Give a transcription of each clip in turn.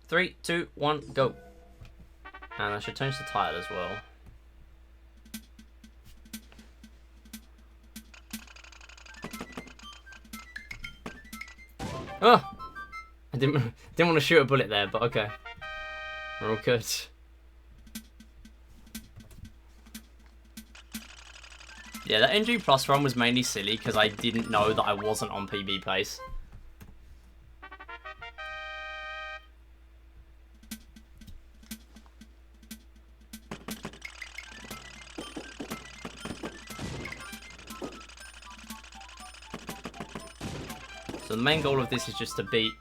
3, 2, 1, go. And I should change the title as well. Oh! I didn't want to shoot a bullet there, but okay. We're all good. Yeah, that NG Plus run was mainly silly because I didn't know that I wasn't on PB pace. So the main goal of this is just to beat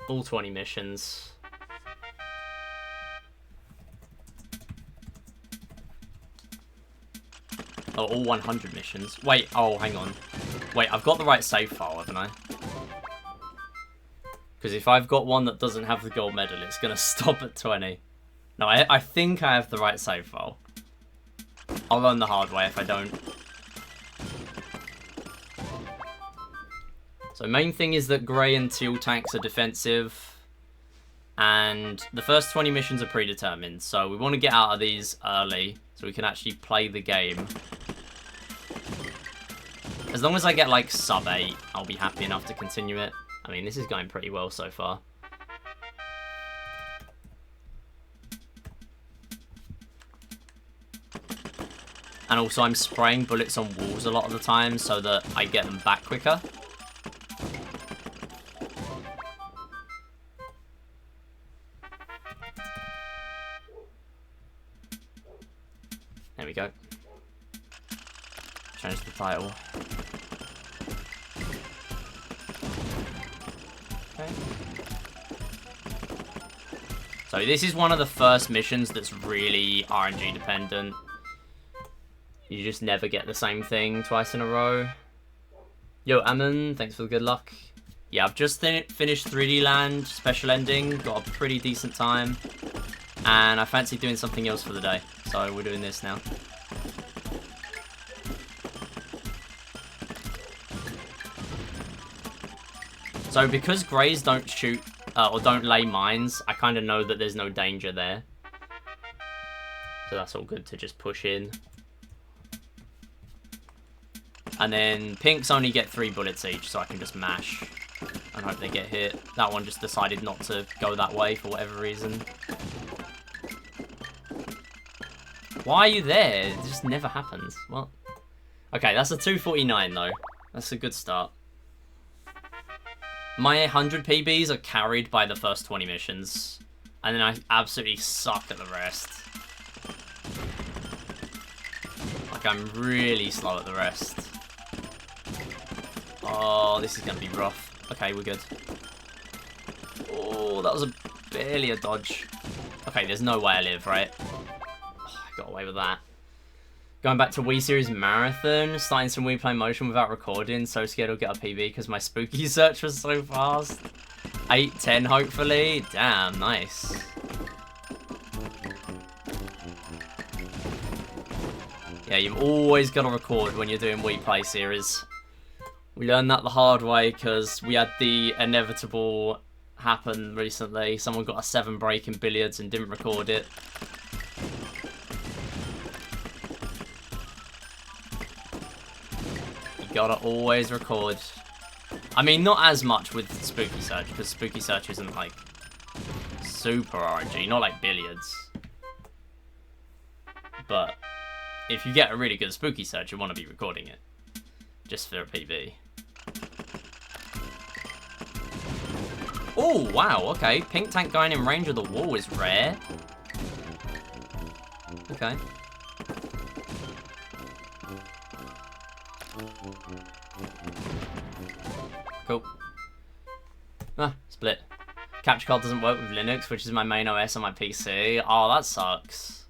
all 20 missions. Oh, all 100 missions. Wait, oh, hang on. Wait, I've got the right save file, haven't I? Because if I've got one that doesn't have the gold medal, it's going to stop at 20. No, I think I have the right save file. I'll learn the hard way if I don't. So main thing is that grey and teal tanks are defensive. And the first 20 missions are predetermined. So we want to get out of these early so we can actually play the game. As long as I get like sub 8, I'll be happy enough to continue it. I mean, this is going pretty well so far. And also I'm spraying bullets on walls a lot of the time so that I get them back quicker. There we go. Change the title. Okay. So this is one of the first missions that's really RNG dependent. You just never get the same thing twice in a row. Yo, Ammon, thanks for the good luck. Yeah, I've just finished 3D Land special ending. Got a pretty decent time. And I fancy doing something else for the day. So we're doing this now. So because greys don't shoot or don't lay mines, I kind of know that there's no danger there. So that's all good to just push in. And then pinks only get 3 bullets each, so I can just mash and hope they get hit. That one just decided not to go that way for whatever reason. Why are you there? It just never happens. What? Okay, that's a 249 though. That's a good start. My 100 PBs are carried by the first 20 missions. And then I absolutely suck at the rest. Like, I'm really slow at the rest. Oh, this is going to be rough. Okay, we're good. Oh, that was barely a dodge. Okay, there's no way I live, right? Oh, I got away with that. Going back to Wii Series Marathon, starting some Wii Play Motion without recording. So scared I'll get a PB because my spooky search was so fast. 8-10 hopefully. Damn, nice. Yeah, you've always got to record when you're doing Wii Play Series. We learned that the hard way because we had the inevitable happen recently. Someone got a 7 break in billiards and didn't record it. You gotta always record. I mean, not as much with Spooky Search, because Spooky Search isn't like super RNG, not like billiards. But if you get a really good Spooky Search, you want to be recording it. Just for a PB. Oh, wow, okay. Pink tank going in range of the wall is rare. Okay. Cool. Ah, split. Capture card doesn't work with Linux, which is my main OS on my PC. Oh, that sucks.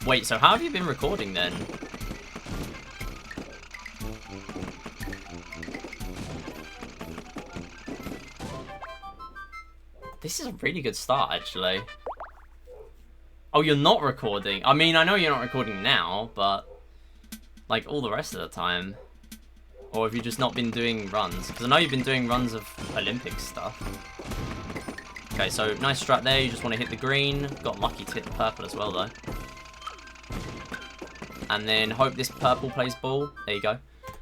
Wait, so how have you been recording then? This is a really good start, actually. Oh, you're not recording? I mean, I know you're not recording now, but like all the rest of the time. Or have you just not been doing runs? Because I know you've been doing runs of Olympic stuff. Okay, so nice strat there. You just want to hit the green. Got lucky to hit the purple as well, though. And then hope this purple plays ball. There you go.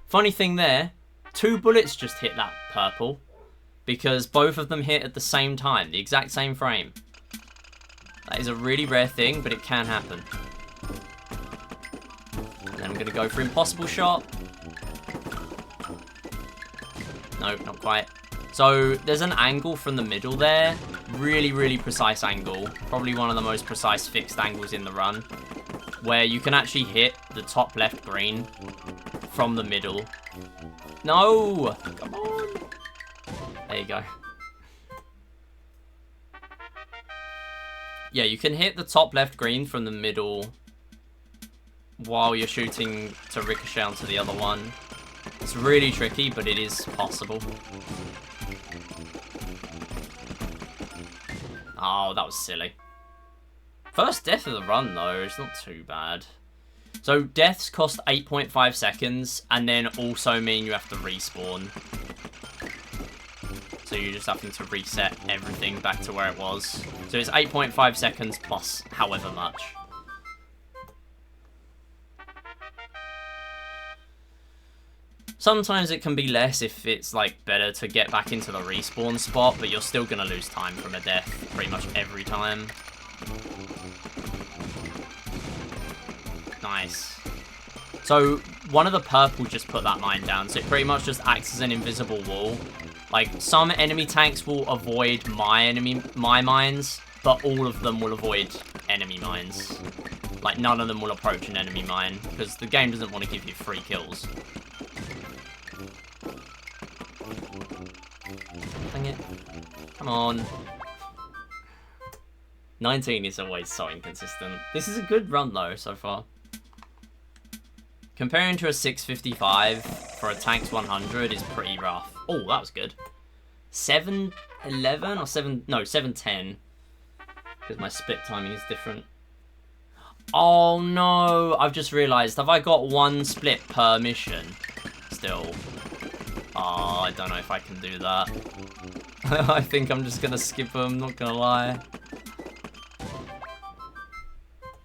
Funny thing there, 2 bullets just hit that purple because both of them hit at the same time, the exact same frame. That is a really rare thing, but it can happen. And then I'm going to go for impossible shot. Nope, not quite. So there's an angle from the middle there. Really, really precise angle. Probably one of the most precise fixed angles in the run. Where you can actually hit the top left green from the middle. No! Come on! There you go. Yeah, you can hit the top left green from the middle while you're shooting to ricochet onto the other one. It's really tricky, but it is possible. Oh, that was silly. First death of the run, though. It's not too bad. So, deaths cost 8.5 seconds, and then also mean you have to respawn. So, you're just having to reset everything back to where it was. So, it's 8.5 seconds plus however much. Sometimes it can be less if it's, like, better to get back into the respawn spot, but you're still going to lose time from a death pretty much every time. Nice. So, one of the purple just put that mine down, so it pretty much just acts as an invisible wall. Like, some enemy tanks will avoid my mines, but all of them will avoid enemy mines. Like, none of them will approach an enemy mine, because the game doesn't want to give you free kills. Dang it. Come on. 19 is always so inconsistent. This is a good run, though, so far. Comparing to a 655 for a tank's 100 is pretty rough. Oh, that was good. 711 or 7... No, 710. Because my split timing is different. Oh, no. I've just realised. Have I got 1 split per mission? Still. Oh, I don't know if I can do that. I think I'm just going to skip them, not going to lie.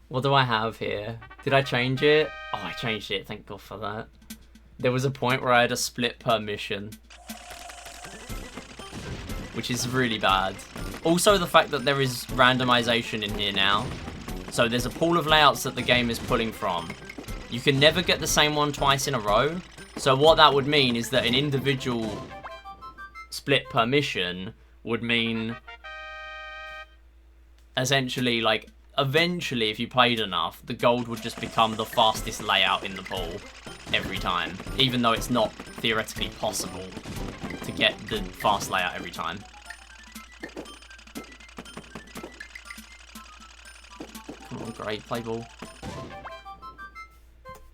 What do I have here? Did I change it? Oh, I changed it. Thank God for that. There was a point where I had a split per mission. Which is really bad. Also, the fact that there is randomization in here now. So there's a pool of layouts that the game is pulling from. You can never get the same one twice in a row. So what that would mean is that an individual split per mission would mean... essentially, like... eventually, if you played enough, the gold would just become the fastest layout in the pool every time. Even though it's not theoretically possible to get the fast layout every time. Come on, great, play ball.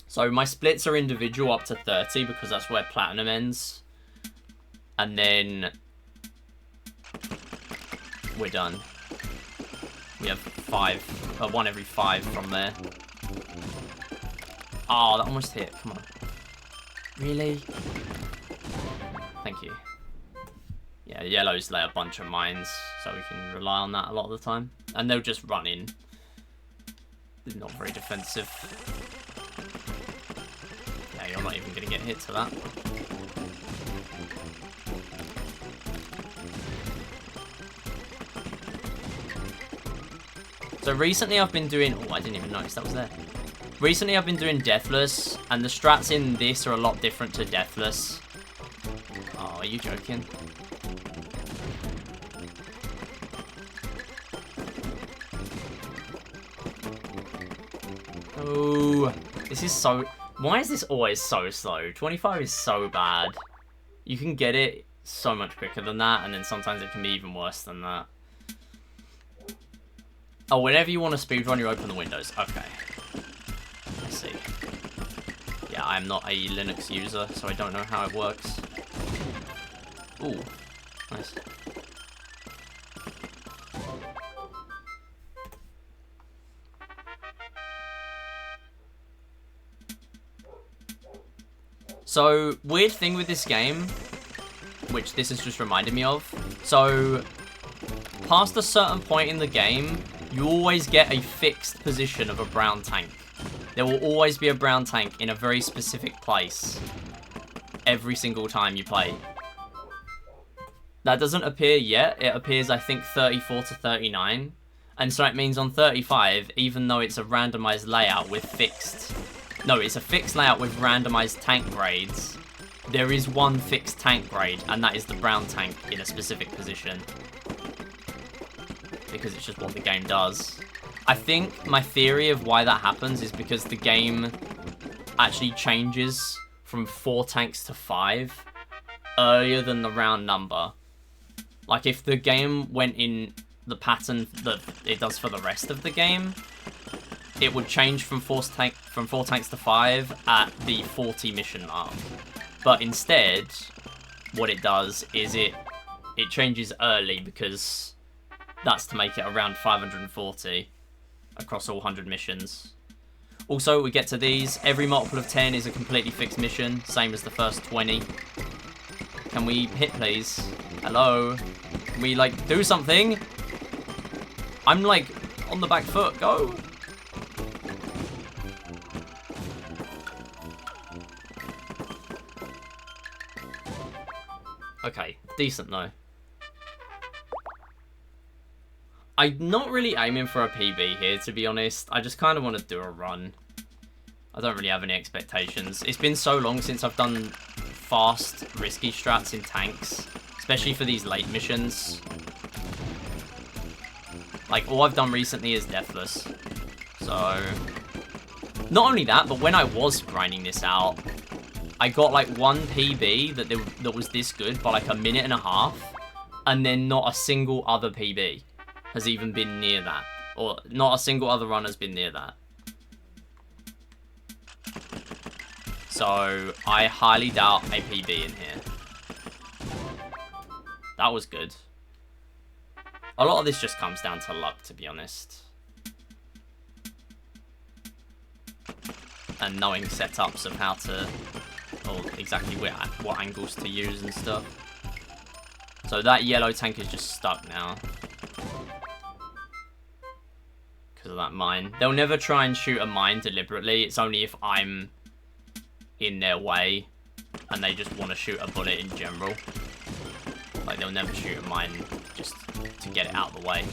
So my splits are individual up to 30 because that's where platinum ends. And then we're done. We have 1 every 5 from there. Oh, that almost hit. Come on. Really? Thank you. Yeah, yellows lay a bunch of mines, so we can rely on that a lot of the time. And they'll just run in. They're not very defensive. Yeah, you're not even going to get hit to that. So recently I've been doing... Oh, I didn't even notice that was there. Recently I've been doing Deathless, and the strats in this are a lot different to Deathless. Oh, are you joking? Oh, this is so... Why is this always so slow? 25 is so bad. You can get it so much quicker than that, and then sometimes it can be even worse than that. Oh, whenever you want to speedrun, you open the windows. Okay. I see. Yeah, I'm not a Linux user, so I don't know how it works. Ooh. Nice. So, weird thing with this game, which this has just reminded me of. So, past a certain point in the game, you always get a fixed position of a brown tank. There will always be a brown tank in a very specific place every single time you play. That doesn't appear yet. It appears, I think, 34 to 39. And so it means on 35, even though it's a randomized layout with fixed... No, it's a fixed layout with randomized tank grades. There is one fixed tank grade, and that is the brown tank in a specific position. Because it's just what the game does. I think my theory of why that happens is because the game actually changes from 4 tanks to 5 earlier than the round number. Like, if the game went in the pattern that it does for the rest of the game, it would change from 4 tanks to 5 at the 40 mission mark. But instead, what it does is it changes early, because that's to make it around 540 across all 100 missions. Also, we get to these. Every multiple of 10 is a completely fixed mission, same as the first 20. Can we hit, please? Hello? Can we, like, do something? I'm, like, on the back foot. Go! Okay, decent, though. I'm not really aiming for a PB here, to be honest. I just kind of want to do a run. I don't really have any expectations. It's been so long since I've done fast, risky strats in tanks, especially for these late missions. Like, all I've done recently is Deathless. So, not only that, but when I was grinding this out, I got like one PB that was this good by like a minute and a half, and then not a single other PB has even been near that. Or not a single other run has been near that. So, I highly doubt a PB in here. That was good. A lot of this just comes down to luck, to be honest. And knowing setups of how to... or exactly what angles to use and stuff. So that yellow tank is just stuck now. Because of that mine. They'll never try and shoot a mine deliberately. It's only if I'm in their way and they just want to shoot a bullet in general. Like, they'll never shoot a mine just to get it out of the way.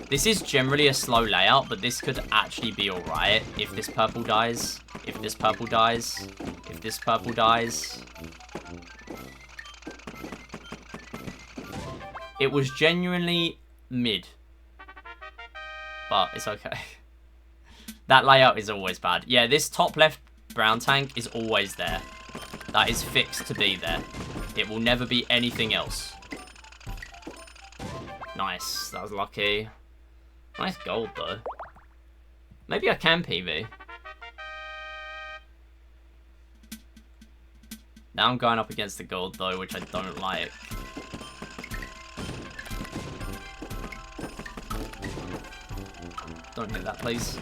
This is generally a slow layout, but this could actually be alright if this purple dies. If this purple dies. If this purple dies. It was genuinely mid. But it's okay. That layout is always bad. Yeah, this top left brown tank is always there. That is fixed to be there. It will never be anything else. Nice. That was lucky. Nice gold, though. Maybe I can PV. Now I'm going up against the gold, though, which I don't like. Don't hit that, please.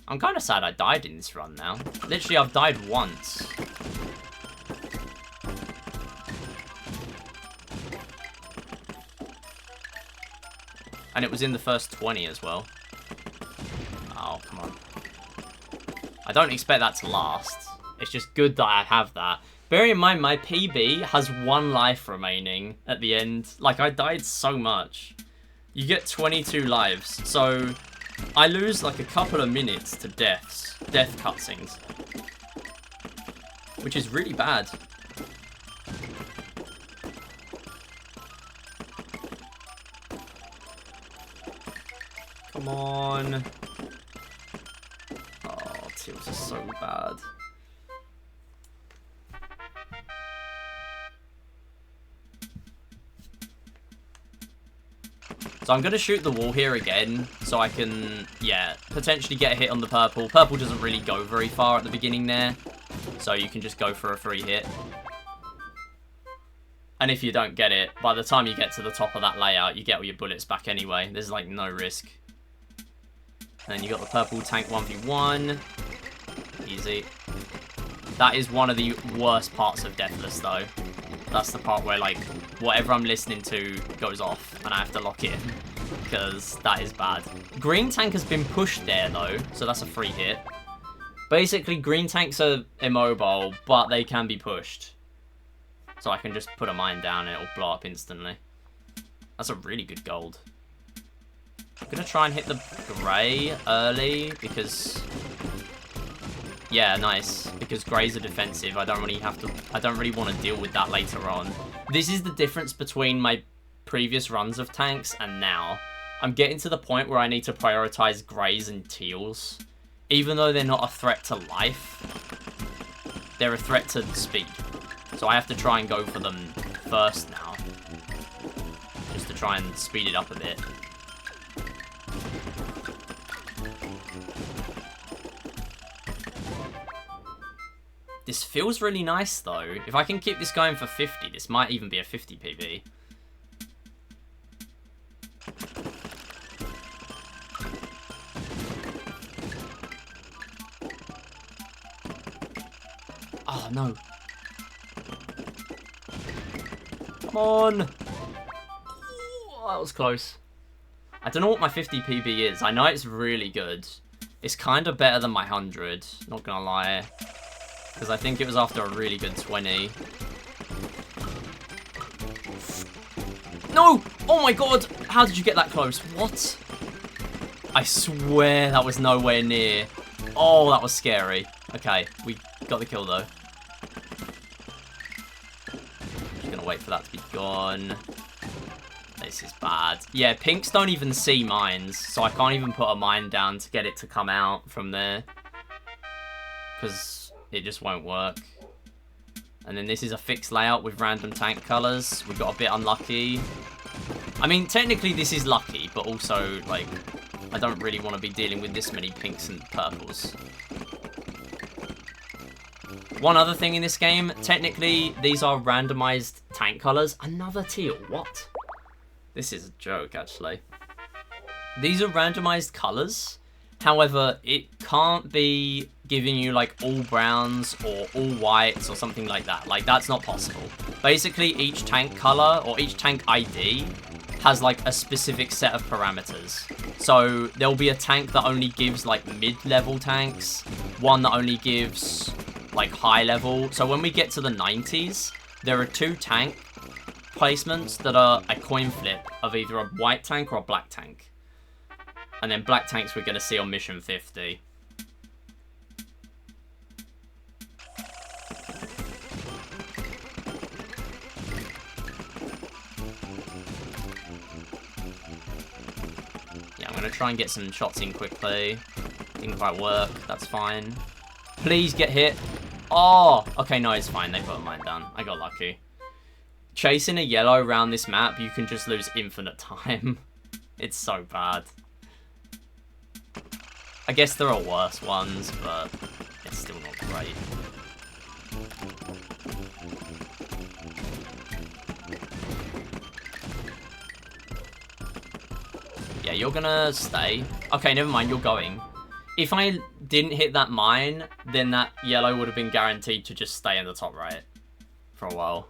I'm kind of sad I died in this run now. Literally, I've died once. And it was in the first 20 as well. Oh, come on. I don't expect that to last. It's just good that I have that. Bearing in mind, my PB has 1 life remaining at the end. Like, I died so much. You get 22 lives. So, I lose like a couple of minutes to death cutscenes. Which is really bad. Come on. Oh, Teals are so bad. So I'm going to shoot the wall here again, so I can, yeah, potentially get a hit on the purple. Purple doesn't really go very far at the beginning there, so you can just go for a free hit. And if you don't get it, by the time you get to the top of that layout, you get all your bullets back anyway. There's, like, no risk. And then you got the purple tank 1v1. Easy. That is one of the worst parts of Deathless, though. That's the part where, like, whatever I'm listening to goes off, and I have to lock it in. Because that is bad. Green tank has been pushed there, though, so that's a free hit. Basically, green tanks are immobile, but they can be pushed. So I can just put a mine down and it'll blow up instantly. That's a really good gold. I'm gonna try and hit the grey early because... Yeah, nice. Because greys are defensive. I don't really want to deal with that later on. This is the difference between my previous runs of tanks and now. I'm getting to the point where I need to prioritize greys and teals. Even though they're not a threat to life, they're a threat to speed. So I have to try and go for them first now. Just to try and speed it up a bit. This feels really nice though. If I can keep this going for 50, this might even be a 50 PB. Oh no. Come on. Ooh, that was close. I don't know what my 50 PB is. I know it's really good. It's kind of better than my 100, not gonna lie. Because I think it was after a really good 20. No! Oh my god! How did you get that close? What? I swear that was nowhere near. Oh, that was scary. Okay, we got the kill though. Just gonna wait for that to be gone. This is bad. Yeah, pinks don't even see mines, so I can't even put a mine down to get it to come out from there. Because it just won't work. And then this is a fixed layout with random tank colours. We got a bit unlucky. I mean, technically this is lucky, but also, like, I don't really want to be dealing with this many pinks and purples. One other thing in this game, technically these are randomized tank colours. Another teal, what? This is a joke, actually. These are randomized colours. However, it can't be giving you like all browns or all whites or something like that. Like, that's not possible. Basically, each tank color or each tank ID has like a specific set of parameters. So there'll be a tank that only gives like mid-level tanks, one that only gives like high level. So when we get to the 90s, there are 2 tank placements that are a coin flip of either a white tank or a black tank. And then black tanks we're going to see on mission 50. Yeah, I'm going to try and get some shots in quickly. Didn't quite work. That's fine. Please get hit. Oh! Okay, no, it's fine. They put a mine down. I got lucky. Chasing a yellow around this map, you can just lose infinite time. It's so bad. I guess there are worse ones, but it's still not great. Yeah, you're gonna stay. Okay, never mind, you're going. If I didn't hit that mine, then that yellow would have been guaranteed to just stay in the top right for a while.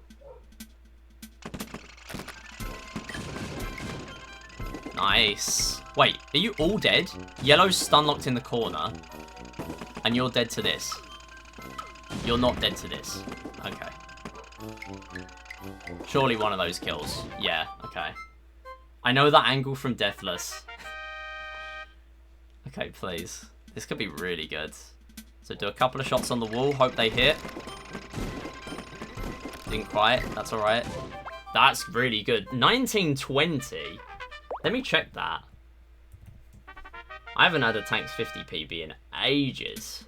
Nice. Wait, are you all dead? Yellow's stun locked in the corner. And you're dead to this. You're not dead to this. Okay. Surely one of those kills. Yeah, okay. I know that angle from Deathless. Okay, please. This could be really good. So do a couple of shots on the wall. Hope they hit. Didn't quite. That's alright. That's really good. 1920. Let me check that. I haven't had a tank's 50 PB in ages.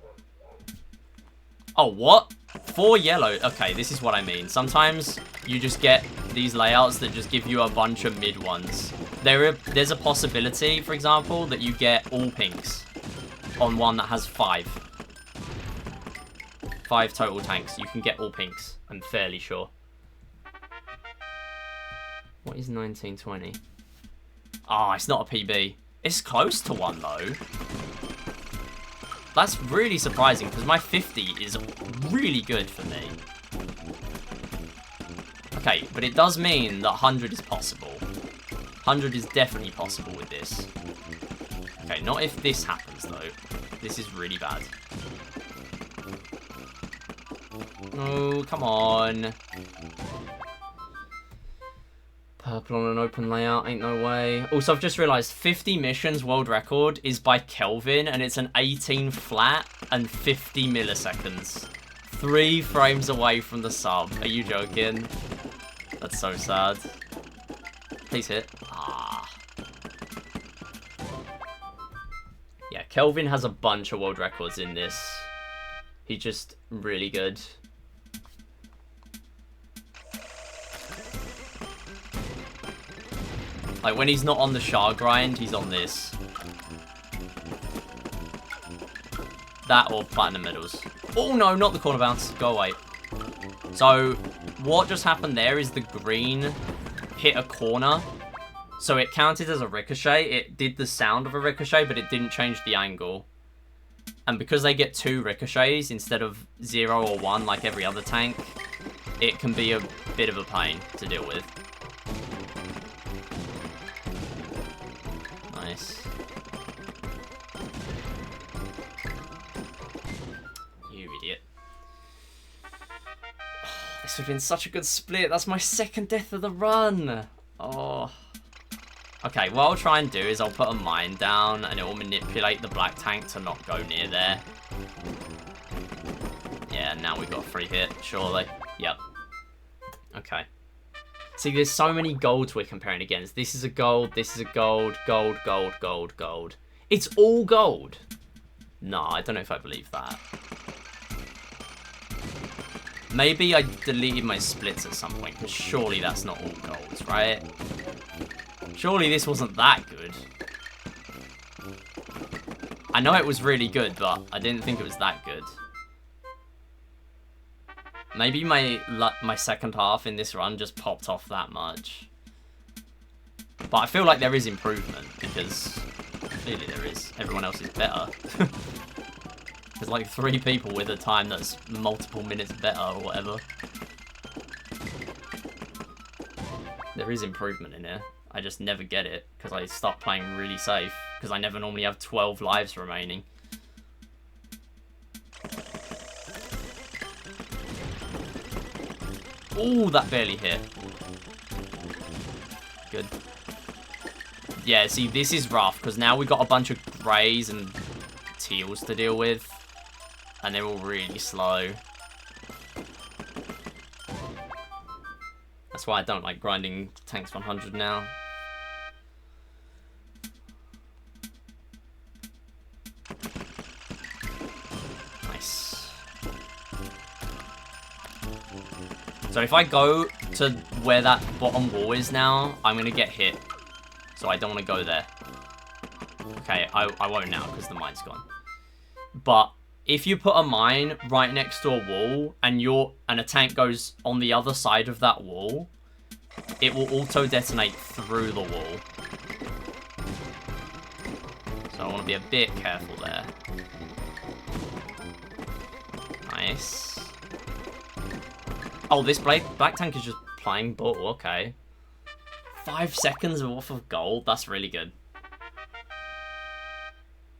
Oh, what? 4 yellow. Okay, this is what I mean. Sometimes you just get these layouts that just give you a bunch of mid ones. There's a possibility, for example, that you get all pinks on one that has 5. 5 total tanks. You can get all pinks. I'm fairly sure. What is 1920? Oh, it's not a PB. It's close to one, though. That's really surprising, because my 50 is really good for me. Okay, but it does mean that 100 is possible. 100 is definitely possible with this. Okay, not if this happens, though. This is really bad. Oh, come on. Purple on an open layout, ain't no way. Also, I've just realised 50 missions world record is by Kelvin, and it's an 18 flat and 50 milliseconds. 3 frames away from the sub. Are you joking? That's so sad. Please hit. Ah. Yeah, Kelvin has a bunch of world records in this. He's just really good. Like, when he's not on the Shard grind, he's on this. That or Platinum Medals. Oh, no, not the corner bounce. Go away. So, what just happened there is the green hit a corner. So, it counted as a ricochet. It did the sound of a ricochet, but it didn't change the angle. And because they get 2 ricochets instead of 0 or 1 like every other tank, it can be a bit of a pain to deal with. Nice. You idiot. Oh, this would have been such a good split. That's my 2nd death of the run. Oh. Okay, what I'll try and do is I'll put a mine down and it will manipulate the black tank to not go near there. Yeah, now we've got a free hit, surely. Yep. Okay. See, there's so many golds we're comparing against. This is a gold, this is a gold, gold, gold, gold, gold. It's all gold. No, I don't know if I believe that. Maybe I deleted my splits at some point, because surely that's not all golds, right? Surely this wasn't that good. I know it was really good, but I didn't think it was that good. Maybe my second half in this run just popped off that much. But I feel like there is improvement, because clearly there is. Everyone else is better. There's like 3 people with a time that's multiple minutes better or whatever. There is improvement in here. I just never get it, because I start playing really safe, because I never normally have 12 lives remaining. Ooh, that barely hit. Good. Yeah, see, this is rough, because now we've got a bunch of greys and teals to deal with, and they're all really slow. That's why I don't like grinding tanks 100 now. Nice. So if I go to where that bottom wall is now, I'm going to get hit. So I don't want to go there. Okay, I won't now because the mine's gone. But if you put a mine right next to a wall and a tank goes on the other side of that wall, it will auto detonate through the wall. So I want to be a bit careful there. Nice. Oh, this black tank is just playing ball. Okay. 5 seconds off of gold. That's really good.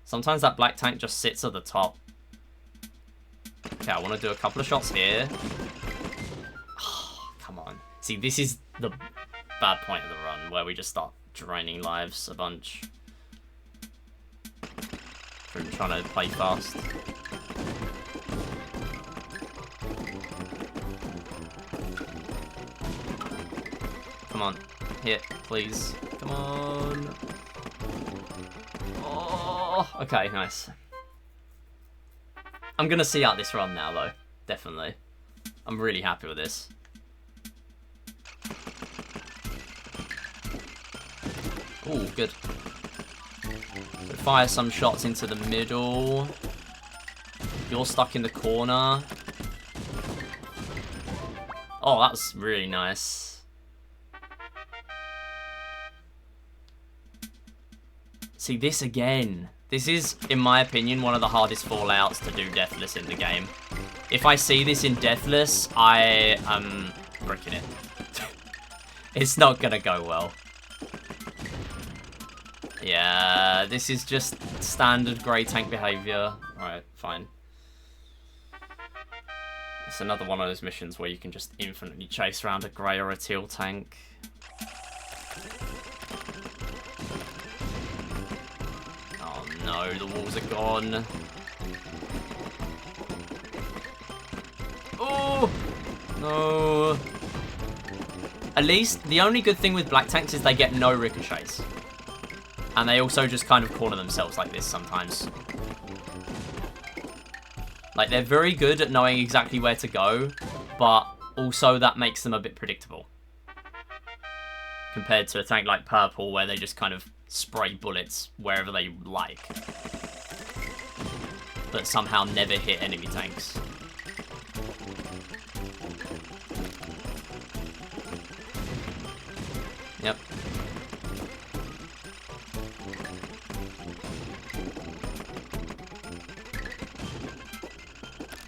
Sometimes that black tank just sits at the top. Okay, I want to do a couple of shots here. Oh, come on. See, this is the bad point of the run, where we just start draining lives a bunch. From trying to play fast. Come on. Hit, please. Come on. Oh, okay, nice. I'm going to see out this run now, though. Definitely. I'm really happy with this. Ooh, good. So fire some shots into the middle. You're stuck in the corner. Oh, that was really nice. See, this again. This is, in my opinion, one of the hardest fallouts to do Deathless in the game. If I see this in Deathless, I am bricking it. It's not gonna go well. Yeah, this is just standard grey tank behaviour. Alright, fine. It's another one of those missions where you can just infinitely chase around a grey or a teal tank. Oh no, the walls are gone. Oh! No. At least, the only good thing with black tanks is they get no ricochets. And they also just kind of corner themselves like this sometimes. Like, they're very good at knowing exactly where to go, but also that makes them a bit predictable. Compared to a tank like Purple, where they just kind of spray bullets wherever they like. But somehow never hit enemy tanks. Yep.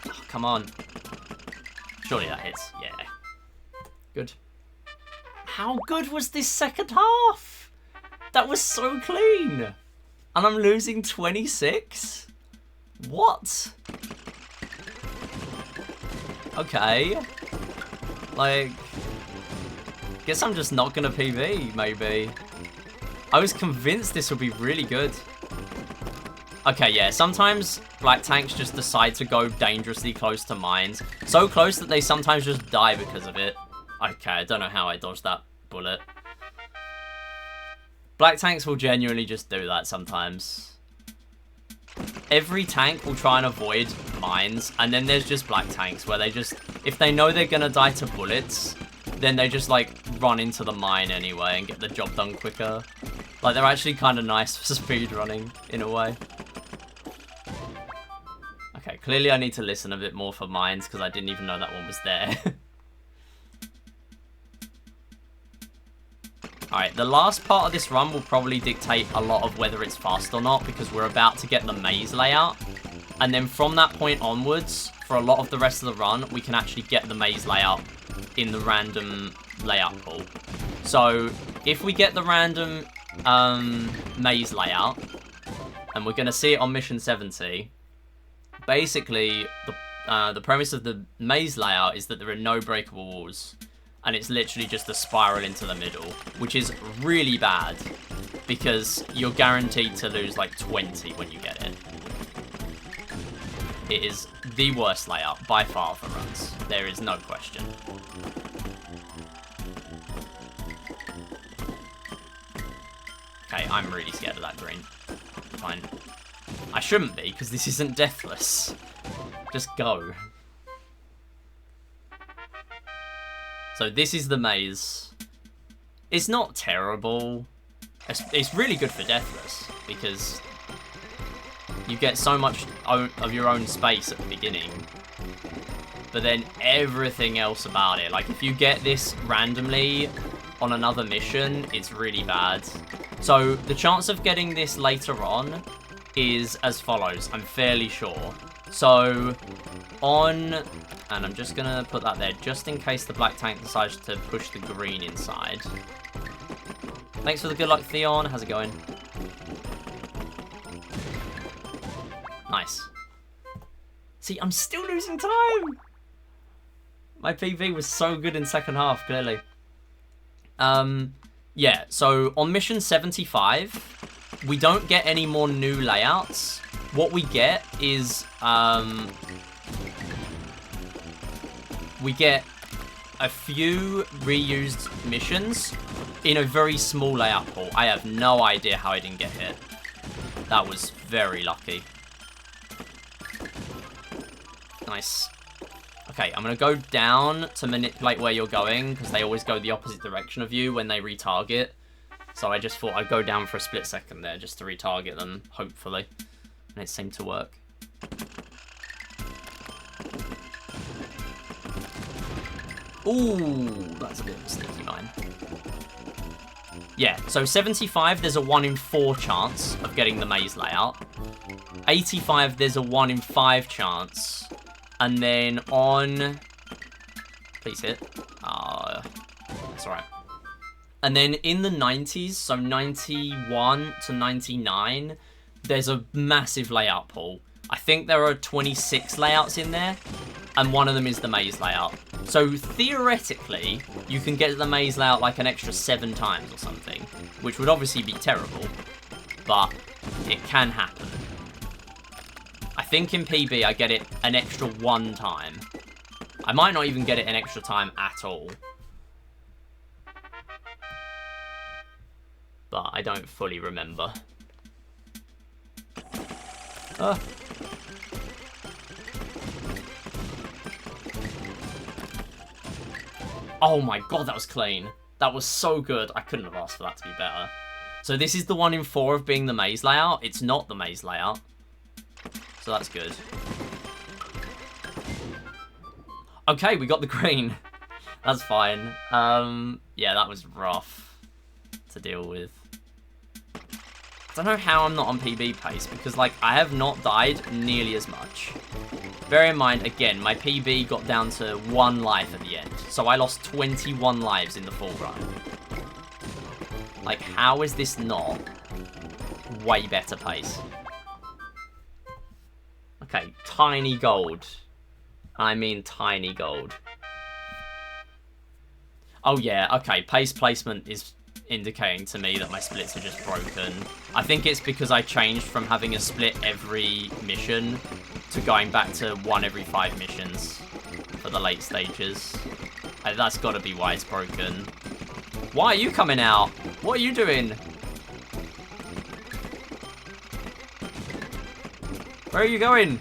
Oh, come on. Surely that hits. Yeah. Good. How good was this second half? That was so clean. And I'm losing 26? What? Okay. Like... Guess I'm just not gonna PB, maybe. I was convinced this would be really good. Okay, yeah, sometimes black tanks just decide to go dangerously close to mines. So close that they sometimes just die because of it. Okay, I don't know how I dodged that bullet. Black tanks will genuinely just do that sometimes. Every tank will try and avoid mines, and then there's just black tanks where they just... If they know they're gonna die to bullets, then they just, like, run into the mine anyway and get the job done quicker. Like, they're actually kind of nice for speedrunning, in a way. Okay, clearly I need to listen a bit more for mines, because I didn't even know that one was there. Alright, the last part of this run will probably dictate a lot of whether it's fast or not, because we're about to get the maze layout. And then from that point onwards, for a lot of the rest of the run, we can actually get the maze layout in the random layout pool. So, if we get the random maze layout, and we're going to see it on mission 70, basically, the premise of the maze layout is that there are no breakable walls. And it's literally just a spiral into the middle, which is really bad, because you're guaranteed to lose like 20 when you get it. It is the worst layout by far for runs. There is no question. Okay, I'm really scared of that green. Fine. I shouldn't be, because this isn't deathless. Just go. So this is the maze. It's not terrible. It's really good for deathless, because you get so much of your own space at the beginning. But then everything else about it, like if you get this randomly on another mission, it's really bad. So the chance of getting this later on is as follows, I'm fairly sure. So on, and I'm just gonna put that there just in case the black tank decides to push the green inside. Thanks for the good luck, Theon. How's it going? Nice. See, I'm still losing time. My PV was so good in second half, clearly. Yeah, so on mission 75, we don't get any more new layouts. What we get is, we get a few reused missions in a very small layout pool. I have no idea how I didn't get hit. That was very lucky. Nice. Okay, I'm going to go down to manipulate where you're going, because they always go the opposite direction of you when they retarget. So I just thought I'd go down for a split second there just to retarget them, hopefully. And it seemed to work. Ooh, that's a bit of a sneaky mine. Yeah, so 75, there's a 1 in 4 chance of getting the maze layout. 85, there's a 1 in 5 chance. And then on... Please hit. That's alright. And then in the 90s, so 91 to 99, there's a massive layout pool. I think there are 26 layouts in there, and one of them is the maze layout. So theoretically, you can get the maze layout like an extra 7 times or something, which would obviously be terrible, but it can happen. I think in PB I get it an extra 1 time. I might not even get it an extra time at all. But I don't fully remember. Oh my god, that was clean. That was so good. I couldn't have asked for that to be better. So this is the 1 in 4 of being the maze layout. It's not the maze layout. So that's good. Okay, we got the green. That's fine. Yeah, that was rough to deal with. I don't know how I'm not on PB pace, because, like, I have not died nearly as much. Bear in mind, again, my PB got down to 1 life at the end, so I lost 21 lives in the full run. Like, how is this not way better pace? Okay, tiny gold. I mean tiny gold. Oh yeah, okay, pace placement is indicating to me that my splits are just broken. I think it's because I changed from having a split every mission to going back to 1 every 5 missions for the late stages. That's gotta be why it's broken. Why are you coming out? What are you doing? Where are you going?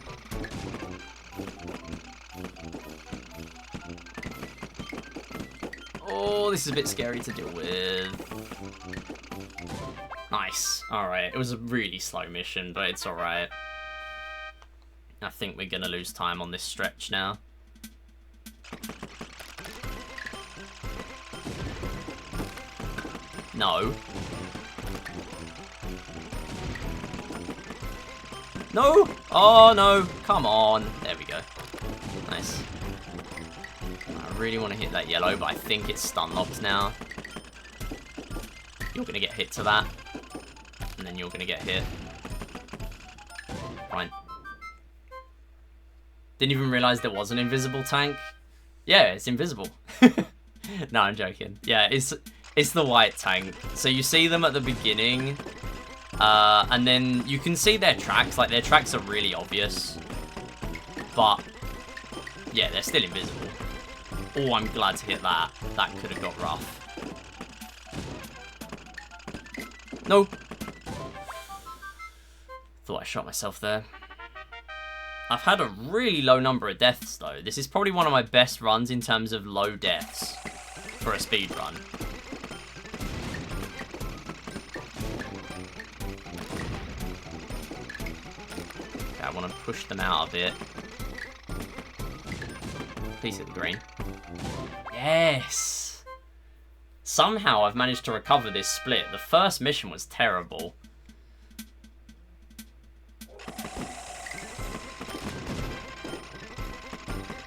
Oh, this is a bit scary to deal with. Nice. Alright, it was a really slow mission, but it's alright. I think we're gonna lose time on this stretch now. No. No! Oh, no. Come on. There we go. Nice. I really want to hit that yellow, but I think it's stun locked now. You're going to get hit to that. And then you're going to get hit. Fine. Didn't even realize there was an invisible tank. Yeah, it's invisible. No, I'm joking. Yeah, it's the white tank. So you see them at the beginning. And then you can see their tracks. Like, their tracks are really obvious. But, yeah, they're still invisible. Oh, I'm glad to hit that. That could have got rough. No. Thought I shot myself there. I've had a really low number of deaths, though. This is probably one of my best runs in terms of low deaths for a speedrun. Okay, I want to push them out a bit. Please hit the green. Yes! Somehow I've managed to recover this split. The first mission was terrible.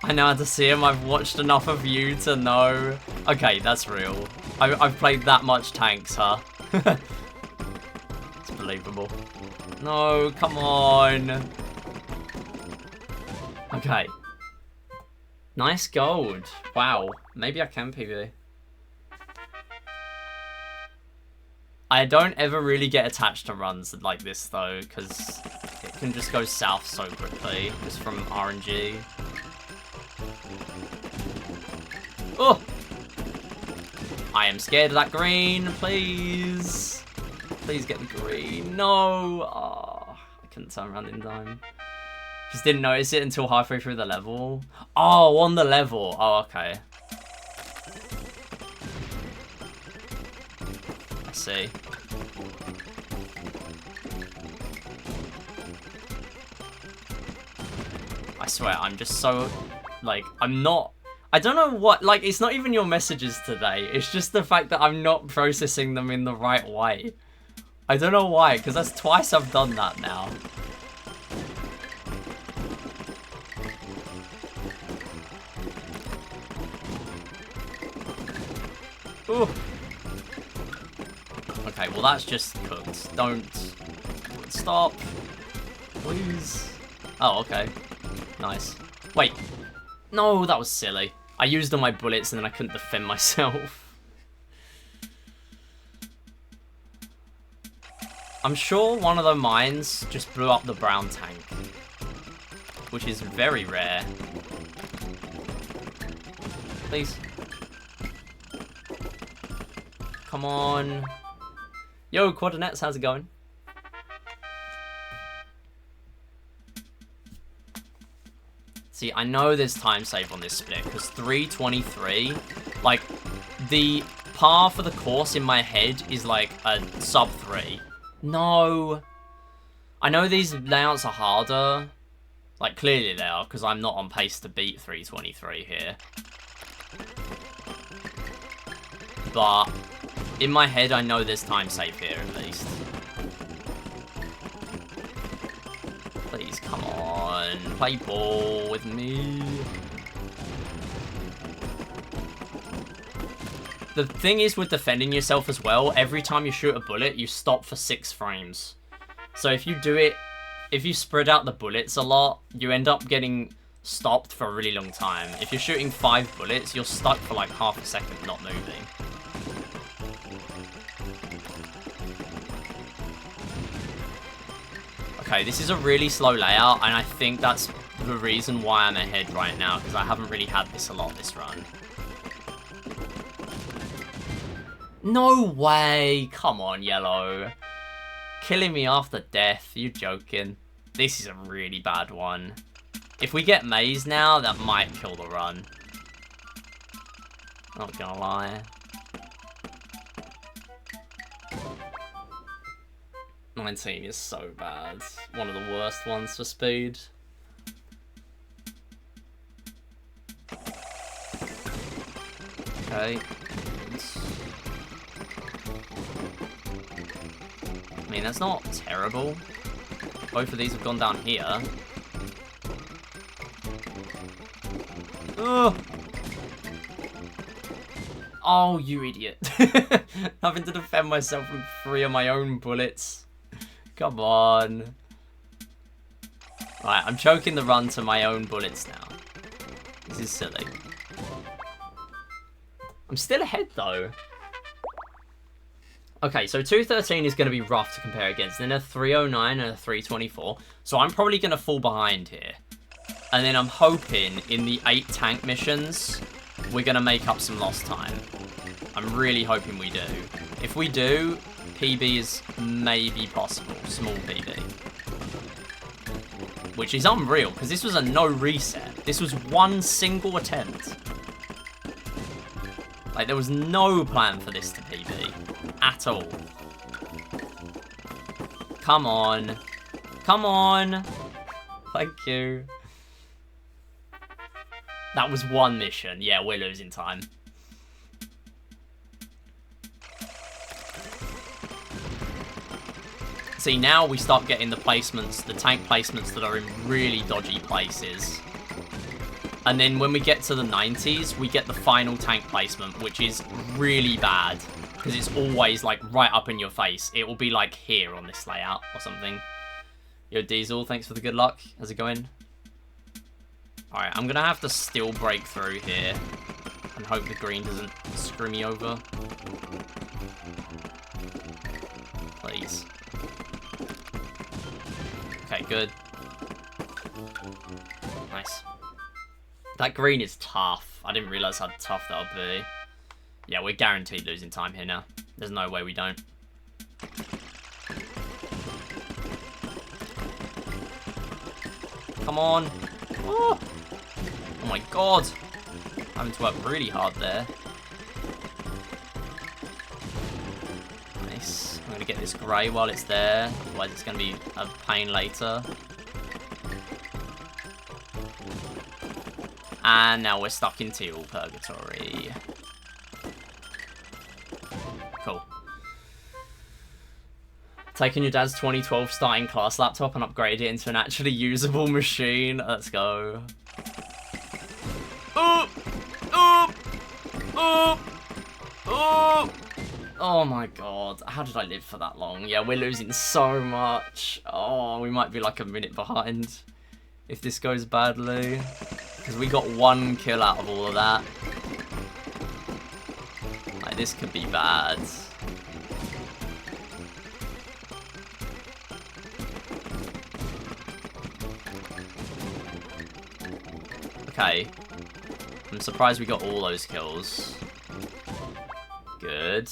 I know how to see him. I've watched enough of you to know. Okay, that's real. I've played that much tanks, huh? It's believable. No, come on. Okay. Nice gold. Wow. Maybe I can PB. I don't ever really get attached to runs like this, though, because it can just go south so quickly, just from RNG. Oh! I am scared of that green, please. Please get the green. No! Oh, I couldn't turn around in time. Just didn't notice it until halfway through the level. Oh, on the level. Oh, okay. I see. I swear, I'm just so, like, I'm not, I don't know what, like, it's not even your messages today. It's just the fact that I'm not processing them in the right way. I don't know why, because that's twice I've done that now. Ooh. Okay, well that's just cooked. Don't... Stop. Please. Oh, okay. Nice. Wait. No, that was silly. I used all my bullets and then I couldn't defend myself. I'm sure one of the mines just blew up the brown tank, which is very rare. Please. Come on. Yo, Coordinates, how's it going? See, I know there's time save on this split, because 3:23, like, the par for the course in my head is like a sub 3. No. I know these layouts are harder. Like, clearly they are, because I'm not on pace to beat 3:23 here. But in my head, I know there's time save here, at least. Please, come on. Play ball with me. The thing is with defending yourself as well, every time you shoot a bullet, you stop for 6 frames. So if you do it, if you spread out the bullets a lot, you end up getting stopped for a really long time. If you're shooting 5 bullets, you're stuck for like half a second not moving. Okay, this is a really slow layout, and I think that's the reason why I'm ahead right now, because I haven't really had this a lot this run. No way! Come on, yellow. Killing me after death, you joking. This is a really bad one. If we get maze now, that might kill the run. Not gonna lie. 19 is so bad. One of the worst ones for speed. Okay. I mean, that's not terrible. Both of these have gone down here. Ugh. Oh, you idiot. Having to defend myself from 3 of my own bullets. Come on. Right, I'm choking the run to my own bullets now. This is silly. I'm still ahead, though. Okay, so 2:13 is going to be rough to compare against. Then a 3:09 and a 3:24. So I'm probably going to fall behind here. And then I'm hoping in the 8 tank missions, we're going to make up some lost time. I'm really hoping we do. If we do, PB is maybe possible. Small PB. Which is unreal, because this was a no reset. This was one single attempt. Like, there was no plan for this to PB. At all. Come on. Come on. Thank you. That was one mission. Yeah, we're losing time. See, now we start getting the placements, the tank placements that are in really dodgy places. And then when we get to the 90s, we get the final tank placement, which is really bad. Because it's always, like, right up in your face. It will be, like, here on this layout or something. Yo, Diesel, thanks for the good luck. How's it going? Alright, I'm going to have to still break through here. And hope the green doesn't screw me over. Please. Okay, good. Nice. That green is tough. I didn't realise how tough that would be. Yeah, we're guaranteed losing time here now. There's no way we don't. Come on. Oh, oh my god. Having to work really hard there. Nice. I'm going to get this grey while it's there. Otherwise it's going to be a pain later. And now we're stuck in teal purgatory. Cool. Taking your dad's 2012 starting class laptop and upgraded it into an actually usable machine. Let's go. Oh! Oh my god. How did I live for that long? Yeah, we're losing so much. Oh, we might be like a minute behind if this goes badly. Because we got 1 kill out of all of that. Like, this could be bad. Okay. I'm surprised we got all those kills. Good.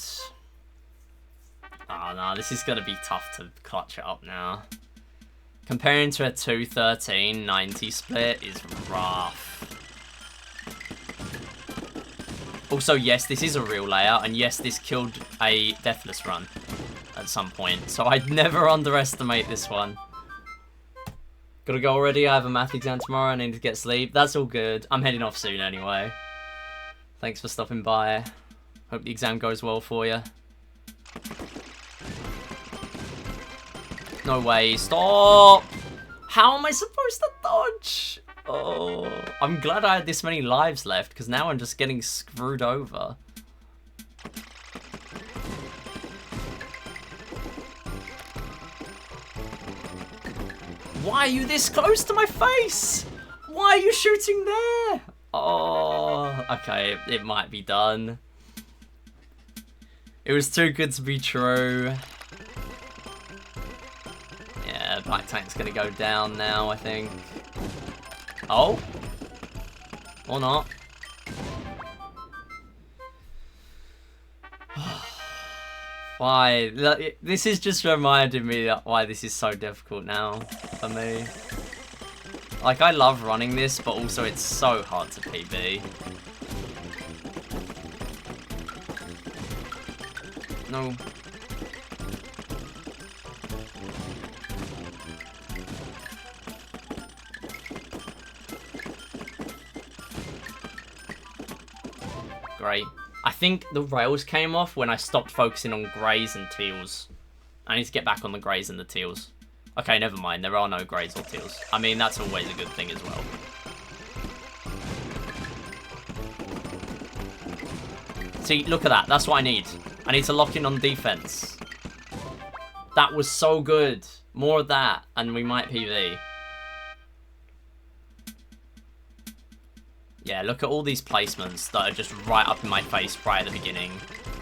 Oh no, this is going to be tough to clutch it up now. Comparing to a 2-13-90 split is rough. Also, yes, this is a real layout, and yes, this killed a Deathless run at some point. So I'd never underestimate this one. Gotta go already, I have a math exam tomorrow, I need to get sleep. That's all good. I'm heading off soon anyway. Thanks for stopping by. Hope the exam goes well for you. No way, stop! How am I supposed to dodge? Oh, I'm glad I had this many lives left, because now I'm just getting screwed over. Why are you this close to my face? Why are you shooting there? Oh, okay, it might be done. It was too good to be true. Yeah, Black Tank's gonna go down now, I think. Oh? Or not. Why? This is just reminding me that why this is so difficult now for me. Like, I love running this, but also it's so hard to PB. No. Great. I think the rails came off when I stopped focusing on greys and teals. I need to get back on the greys and the teals. Okay, never mind. There are no greys or teals. I mean, that's always a good thing as well. See, look at that. That's what I need. I need to lock in on defense. That was so good. More of that, and we might PV. Yeah, look at all these placements that are just right up in my face right at the beginning.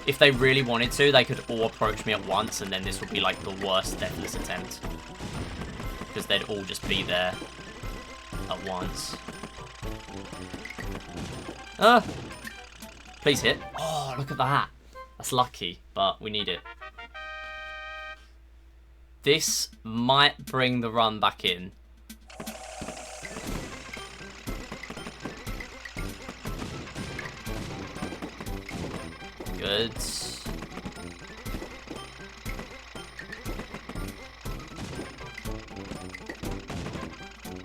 If they really wanted to, they could all approach me at once, and then this would be like the worst Deathless attempt. Because they'd all just be there at once. Please hit. Oh, look at that. That's lucky, but we need it. This might bring the run back in. Good.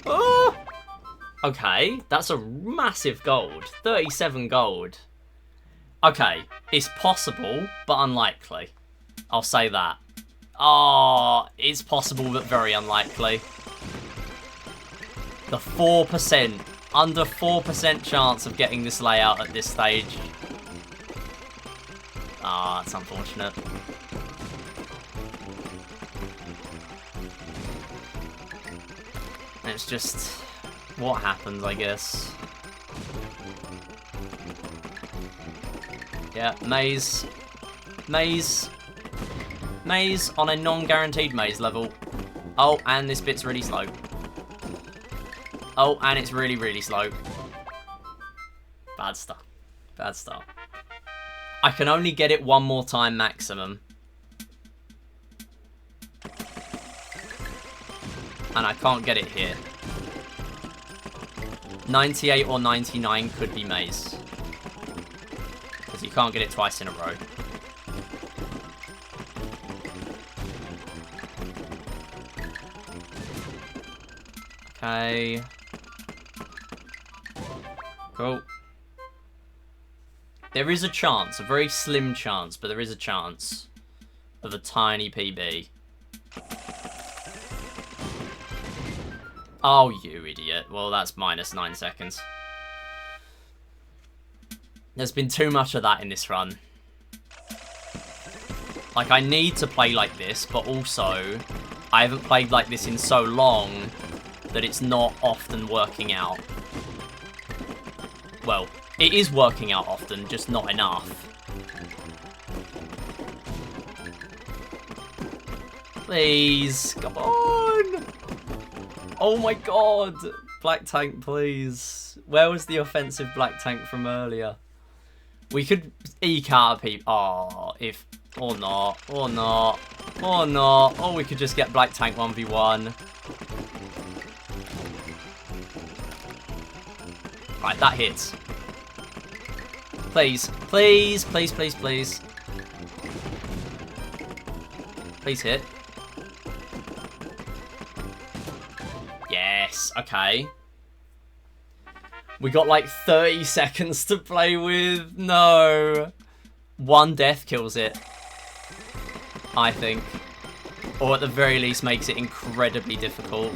Oh! Okay, that's a massive gold. 37 gold. Okay, it's possible, but unlikely. I'll say that. Oh, it's possible, but very unlikely. The 4%. Under 4% chance of getting this layout at this stage. Ah, that's unfortunate. It's just what happens, I guess. Yeah, maze. Maze. Maze on a non-guaranteed maze level. Oh, and this bit's really slow. Oh, and it's really, really slow. Bad stuff. Bad start. I can only get it one more time maximum. And I can't get it here. 98 or 99 could be maze. Because you can't get it twice in a row. Okay. Cool. There is a chance, a very slim chance, but there is a chance of a tiny PB. Oh, you idiot. Well, that's minus 9 seconds. There's been too much of that in this run. Like, I need to play like this, but also, I haven't played like this in so long that it's not often working out. Well, it is working out often, just not enough. Please, come on! Oh my god! Black tank, please. Where was the offensive black tank from earlier? We could eke out people. Oh, if... Or not. Or not. Or not. Or we could just get black tank 1v1. Right, that hits. Please. Please. Please, please, please. Please hit. Yes. Okay. We got like 30 seconds to play with. No. One death kills it, I think. Or at the very least makes it incredibly difficult.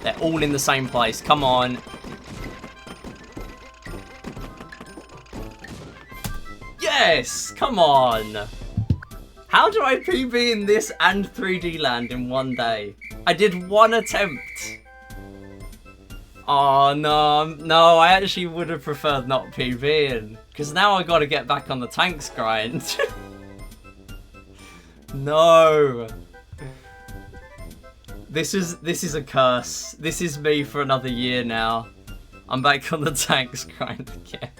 They're all in the same place. Come on. Yes! Come on. How do I PB in this and 3D land in one day? I did one attempt. Oh, no. No, I actually would have preferred not PBing. Because now I got to get back on the tanks grind. No. This is a curse. This is me for another year now. I'm back on the tanks grind again.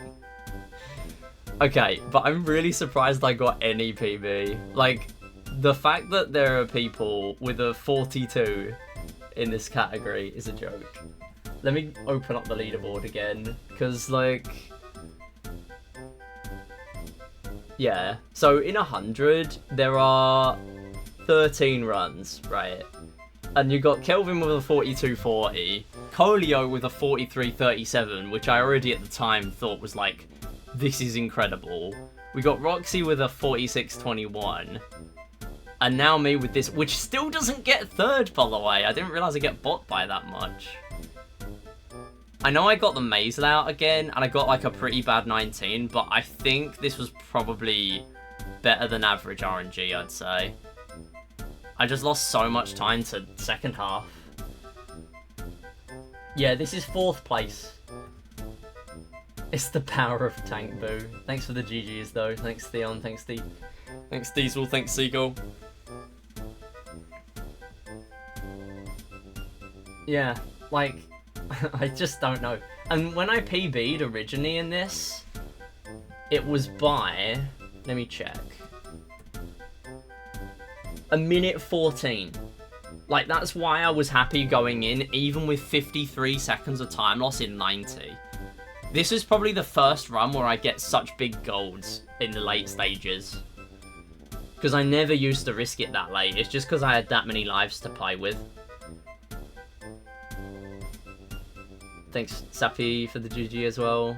Okay, but I'm really surprised I got any PB. Like, the fact that there are people with a 42 in this category is a joke. Let me open up the leaderboard again, because, like... Yeah, so in 100, there are 13 runs, right? And you got Kelvin with a 42.40, Colio with a 43.37, which I already at the time thought was like, this is incredible. We got Roxy with a 46.21. And now me with this, which still doesn't get third, by the way. I didn't realise I get bot by that much. I know I got the maze layout again, and I got like a pretty bad 19, but I think this was probably better than average RNG, I'd say. I just lost so much time to second half. Yeah, this is 4th place. It's the power of Tank Boo. Thanks for the GGs though. Thanks Theon, thanks Diesel, thanks Seagull. Yeah, like, I just don't know. And when I PB'd originally in this, it was by, let me check, a minute 14. Like, that's why I was happy going in, even with 53 seconds of time loss in 90. This is probably the first run where I get such big golds in the late stages. Because I never used to risk it that late. It's just because I had that many lives to play with. Thanks, Sappy, for the GG as well.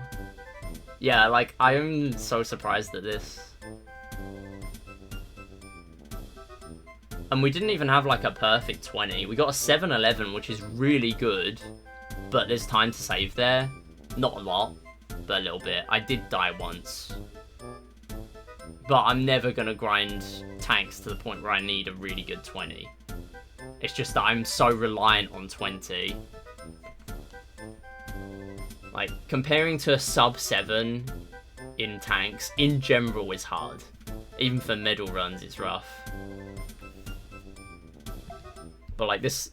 Yeah, like, I'm so surprised at this. And we didn't even have, like, a perfect 20. We got a 7-11, which is really good. But there's time to save there. Not a lot, but a little bit. I did die once. But I'm never going to grind tanks to the point where I need a really good 20. It's just that I'm so reliant on 20. Like, comparing to a sub 7 in tanks, in general, is hard. Even for medal runs, it's rough. But, like, this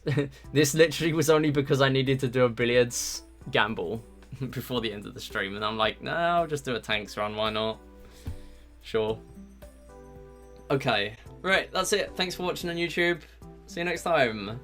this literally was only because I needed to do a billiards gamble before the end of the stream. And I'm like, no, I'll just do a tanks run, why not? Sure. Okay, right, that's it. Thanks for watching on YouTube. See you next time.